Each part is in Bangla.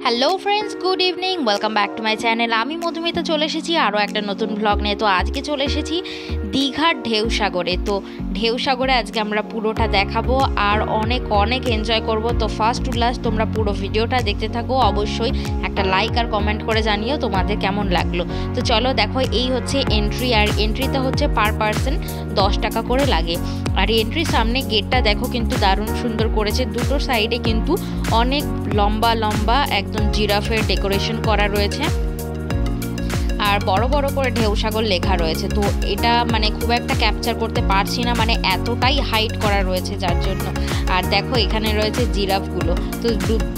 Hello friends, good evening, welcome back to my channel. আমি মধুমিতা চলে এসেছি আরও একটা নতুন ব্লগ নিয়ে। তো আজকে চলে এসেছি দীঘার ঢেউসাগরে। তো ঢেউসাগরে আজকে আমরা পুরোটা দেখাবো আর অনেক অনেক এনজয় করব। তো ফার্স্ট টু লাস্ট তোমরা পুরো ভিডিওটা দেখতে থাকো। অবশ্যই একটা লাইক আর কমেন্ট করে জানিও তোমাদের কেমন লাগলো। তো চলো দেখো, এই হচ্ছে এন্ট্রি, আর এন্ট্রিতে হচ্ছে পার পার্সন 10 টাকা করে লাগে। আর এন্ট্রির সামনে গেটটা দেখো কিন্তু দারুণ সুন্দর করেছে। দুটো সাইডে কিন্তু অনেক লম্বা লম্বা একদম জিরাফের ডেকোরেশন করা রয়েছে আর বড় বড় করে ঢেউসাগর লেখা রয়েছে। তো এটা মানে খুব একটা ক্যাপচার করতে পারছি না, মানে এতটাই হাইট করা রয়েছে যার জন্য। আর দেখো এখানে রয়েছে জিরাফগুলো। তো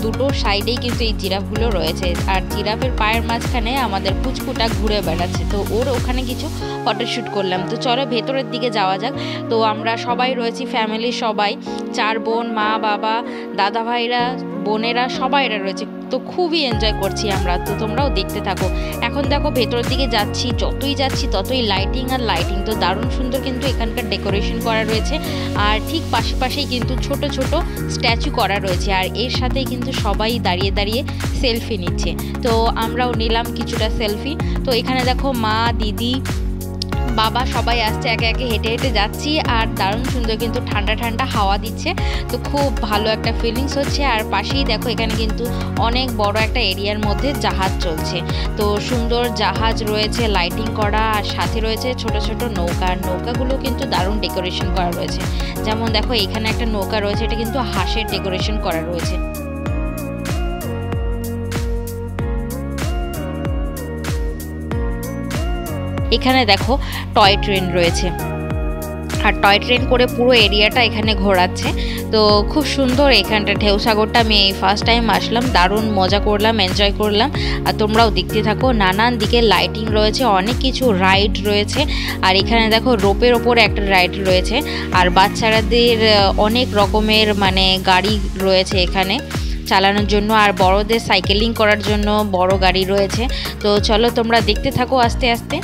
দুটো সাইডেই কিন্তু এই জিরাফগুলো রয়েছে। আর জিরাফের পায়ের মাঝখানে আমাদের পুচকুটা ঘুরে বেড়াচ্ছে। তো ওর ওখানে কিছু ফটোশ্যুট করলাম। তো চলো ভেতরের দিকে যাওয়া যাক। তো আমরা সবাই রয়েছি, ফ্যামিলি সবাই, 4 বোন, মা বাবা, দাদা ভাইরা, বোনেরা সবাইরা রয়েছে। তো খুবই এনজয় করছি আমরা। তো তোমরাও দেখতে থাকো। এখন দেখো ভেতরের দিকে যাচ্ছি, যতই যাচ্ছি ততই লাইটিং আর লাইটিং। তো দারুণ সুন্দর কিন্তু এখানকার ডেকোরেশন করা রয়েছে। আর ঠিক পাশেই কিন্তু ছোট ছোট স্ট্যাচু করা রয়েছে। আর এর সাথেই কিন্তু সবাই দাঁড়িয়ে দাঁড়িয়ে সেলফি নিচ্ছে। তো আমরাও নিলাম কিছুটা সেলফি। তো এখানে দেখো মা, দিদি, বাবা সবাই আসছে, একে একে হেঁটে হেঁটে যাচ্ছি। আর দারুণ সুন্দর কিন্তু ঠান্ডা ঠান্ডা হাওয়া দিচ্ছে। তো খুব ভালো একটা ফিলিংস হচ্ছে। আর পাশেই দেখো এখানে কিন্তু অনেক বড় একটা এরিয়ার মধ্যে জাহাজ চলছে। তো সুন্দর জাহাজ রয়েছে লাইটিং করা, আর সাথে রয়েছে ছোট ছোট নৌকা। আর নৌকাগুলো কিন্তু দারুণ ডেকোরেশন করা রয়েছে। যেমন দেখো এখানে একটা নৌকা রয়েছে, এটা কিন্তু হাঁসের ডেকোরেশন করা রয়েছে। এখানে দেখো টয় ট্রেন রয়েছে, আর টয় ট্রেন করে পুরো এরিয়াটা এখানে ঘোরাচ্ছে। তো খুব সুন্দর এখানটা ঢেউসাগরটা। আমি এই ফার্স্ট টাইম আসলাম, দারুণ মজা করলাম, এনজয় করলাম। আর তোমরাও দেখতে থাকো। নানান দিকে লাইটিং রয়েছে, অনেক কিছু রাইড রয়েছে। আর এখানে দেখো রোপের ওপরে একটা রাইড রয়েছে। আর বাচ্চাদের অনেক রকমের মানে গাড়ি রয়েছে এখানে চালানোর জন্য। আর বড়দের সাইকেলিং করার জন্য বড় গাড়ি রয়েছে। তো চলো তোমরা দেখতে থাকো আস্তে আস্তে।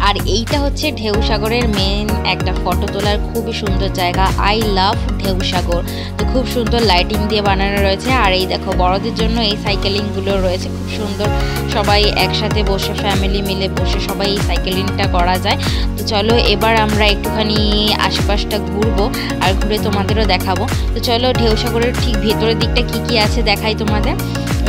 আর এইটা হচ্ছে ঢেউসাগরের মেন একটা ফটো তোলার খুবই সুন্দর জায়গা। I love ঢেউসাগর। তো খুব সুন্দর লাইটিং দিয়ে বানানো রয়েছে। আর এই দেখো বড়দের জন্য এই সাইকেলিংগুলো রয়েছে খুব সুন্দর। সবাই একসাথে বসে, ফ্যামিলি মিলে বসে সবাই এই সাইকেলিংটা করা যায়। তো চলো এবার আমরা একটুখানি আশেপাশটা ঘুরবো আর ঘুরে তোমাদেরও দেখাবো। তো চলো ঢেউসাগরের ঠিক ভেতরের দিকটা কি আছে দেখাই তোমাদের।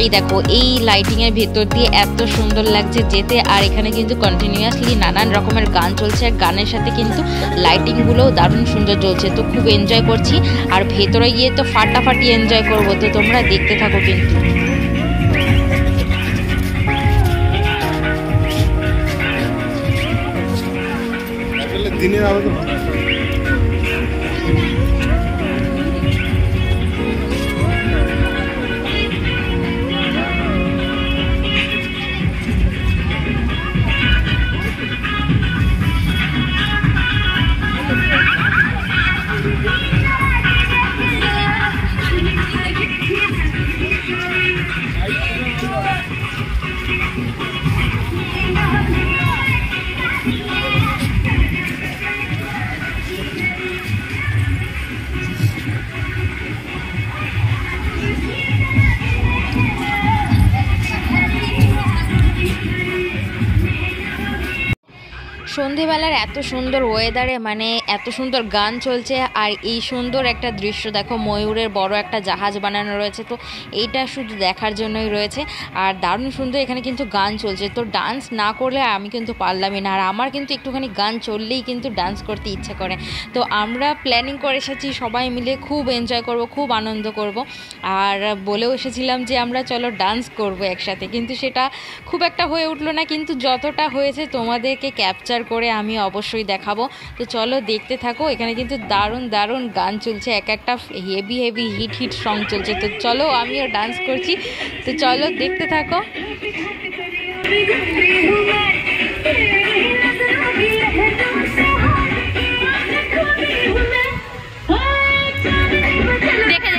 এই দেখো এই লাইটিংয়ের ভেতর দিয়ে এত সুন্দর লাগছে যেতে। আর এখানে কিন্তু কন্টিনিউয়াসলি নানান রকমের গান চলছে। আর গানের সাথে কিন্তু লাইটিংগুলোও দারুণ সুন্দর জ্বলছে। তো খুব এনজয় করছি। আর ভেতরে গিয়ে তো ফাটাফাটি এনজয় করবো। তো তোমরা দেখতে থাকো কিন্তু। দিনের আলো তো সন্ধেবেলার এত সুন্দর ওয়েদারে মানে এত সুন্দর গান চলছে। আর এই সুন্দর একটা দৃশ্য দেখো, ময়ূরের বড় একটা জাহাজ বানানো রয়েছে। তো এইটা শুধু দেখার জন্যই রয়েছে। আর দারুণ সুন্দর এখানে কিন্তু গান চলছে। তো ডান্স না করলে আমি কিন্তু পারলামই না। আর আমার কিন্তু একটুখানি গান চললেই কিন্তু ডান্স করতে ইচ্ছে করে। তো আমরা প্ল্যানিং করে এসেছি সবাই মিলে, খুব এনজয় করব, খুব আনন্দ করব। আর বলেও এসেছিলাম যে আমরা চলো ডান্স করব একসাথে, কিন্তু সেটা খুব একটা হয়ে উঠলো না। কিন্তু যতটা হয়েছে তোমাদেরকে ক্যাপচার করে আমি অবশ্যই দেখাবো। তো চলো দেখতে থাকো। এখানে কিন্তু দারুণ দারুণ গান চলছে, এক একটা হেভি হেভি হিট সং চলছে। তো চলো আমিও ডান্স করছি। তো চলো দেখতে থাকো। দেখে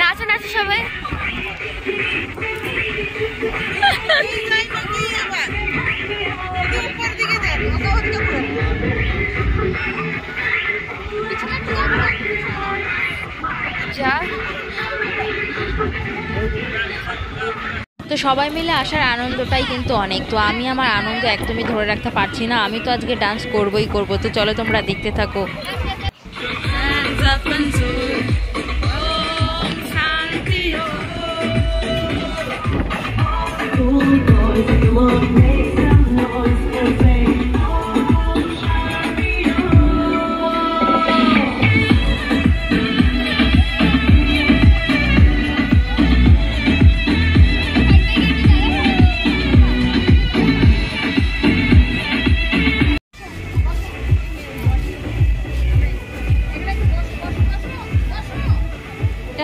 নাচো নাচো সবাই। তো সবাই মিলে আসার আনন্দটাই কিন্তু অনেক। তো আমি আমার আনন্দ একদমই ধরে রাখতে পারছি না, আমি তো আজকে ডান্স করবই করব। তো চলো তোমরা দেখতে থাকো।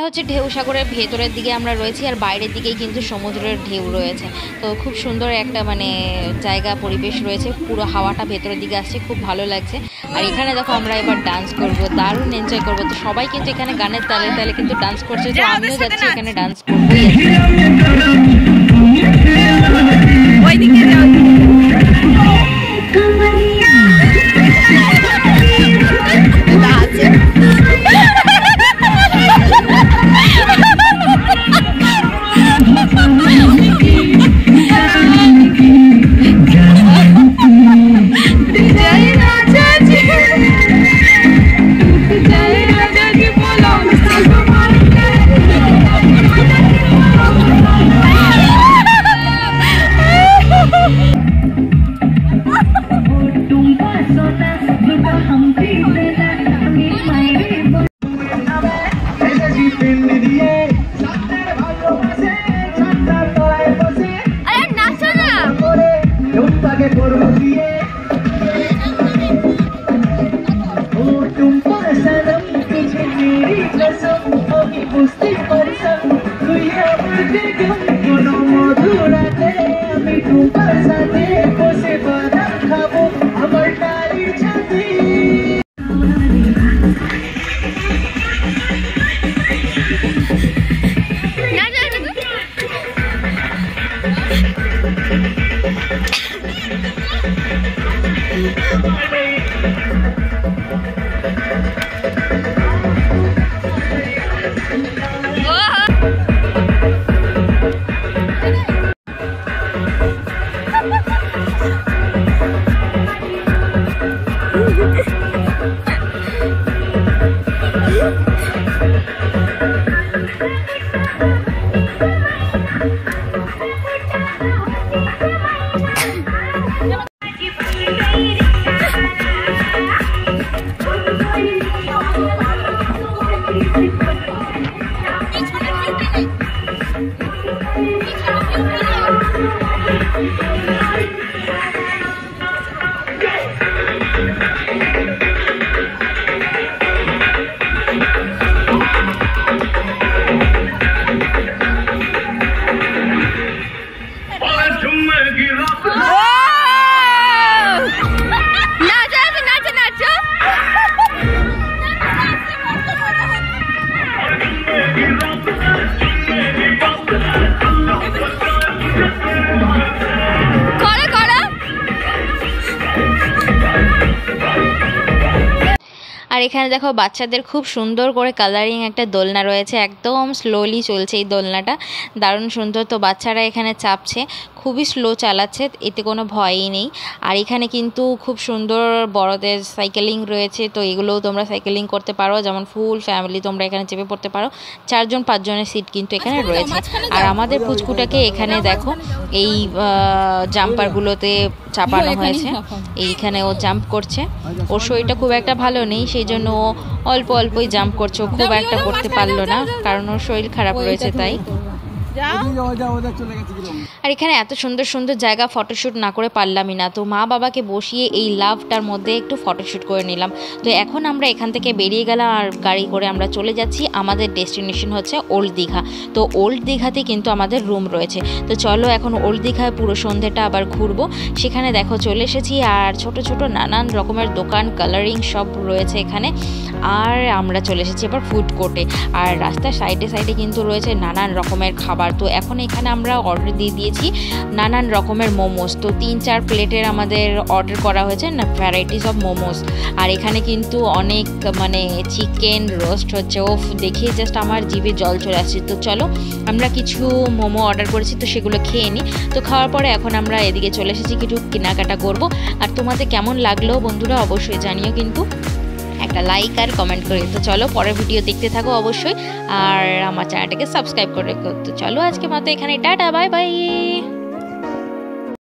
হচ্ছে ঢেউসাগরের ভেতরের দিকে আমরা রয়েছি, আর বাইরের দিকেই কিন্তু সমুদ্রের ঢেউ রয়েছে। তো খুব সুন্দর একটা জায়গা পরিবেশ রয়েছে, পুরো হাওয়াটা ভেতরের দিকে আসছে, খুব ভালো লাগছে। আর এখানে দেখো আমরা এবার ডান্স করব, দারুণ এনজয় করব। তো সবাই কিন্তু এখানে গানের তালে তালে কিন্তু ডান্স করছে, তো আমিও যাচ্ছি এখানে ডান্স করবোই। আর এখানে দেখো বাচ্চাদের খুব সুন্দর করে কালারিং একটা দোলনা রয়েছে, একদম স্লোলি চলছে এই দোলনাটা, দারুণ সুন্দর। তো বাচ্চারা এখানে চাপছে, খুবই স্লো চালাচ্ছে, এতে কোনো ভয়ই নেই। আর এখানে কিন্তু খুব সুন্দর বড়দের সাইকেলিং রয়েছে, তো এগুলোও তোমরা সাইকেলিং করতে পারো, যেমন ফুল ফ্যামিলি তোমরা এখানে চেপে পড়তে পারো। 4-5 জনের সিট কিন্তু এখানে রয়েছে। আর আমাদের পুচকুটাকে এখানে দেখো এই জাম্পারগুলোতে চাপানো হয়েছে, এইখানে ও জাম্প করছে। ওর শরীরটা খুব একটা ভালো নেই, সেই জন্য ও অল্প অল্পই জাম্প করছে, ও খুব একটা করতে পারলো না, কারণ ওর শরীর খারাপ রয়েছে তাই। আর এখানে এত সুন্দর সুন্দর জায়গা ফটোশ্যুট না করে পারলামই না, তো মা বাবাকে বসিয়ে এই লাভটার মধ্যে একটু ফটোশ্যুট করে নিলাম। তো এখন আমরা এখান থেকে বেরিয়ে গেলাম আর গাড়ি করে আমরা চলে যাচ্ছি, আমাদের ডেস্টিনেশন হচ্ছে ওল্ড দীঘা। তো ওল্ড দীঘাতে কিন্তু আমাদের রুম রয়েছে। তো চলো এখন ওল্ড দীঘায় পুরো সন্ধ্যেটা আবার ঘুরবো। সেখানে দেখো চলে এসেছি, আর ছোট ছোট নানান রকমের দোকান, কালারিং সব রয়েছে এখানে। আর আমরা চলে এসেছি এবার ফুড কোর্টে, আর রাস্তার সাইডে সাইডে কিন্তু রয়েছে নানান রকমের খাবার। তো এখন এখানে আমরা অর্ডার দিয়ে দিয়েছি নানান রকমের মোমোস। তো 3-4 প্লেটের আমাদের অর্ডার করা হয়েছে না, ভ্যারাইটিস অফ মোমোস। আর এখানে কিন্তু অনেক মানে চিকেন রোস্ট হচ্ছে, ও দেখে জাস্ট আমার জিভে জল চলে আসছে। তো চলো আমরা কিছু মোমো অর্ডার করেছি, তো সেগুলো খেয়ে নিই। তো খাওয়ার পরে এখন আমরা এদিকে চলে এসেছি কিছু কেনাকাটা করব। আর তোমাদের কেমন লাগলো বন্ধুরা অবশ্যই জানিও, কিন্তু একটা লাইক আর কমেন্ট করে। তো চলো পরের ভিডিও দেখতে থাকো অবশ্যই, আর আমার চ্যানেলটাকে সাবস্ক্রাইব করে রেখো। তো চলো আজকে মতো এখানে টাটা, বাই বাই।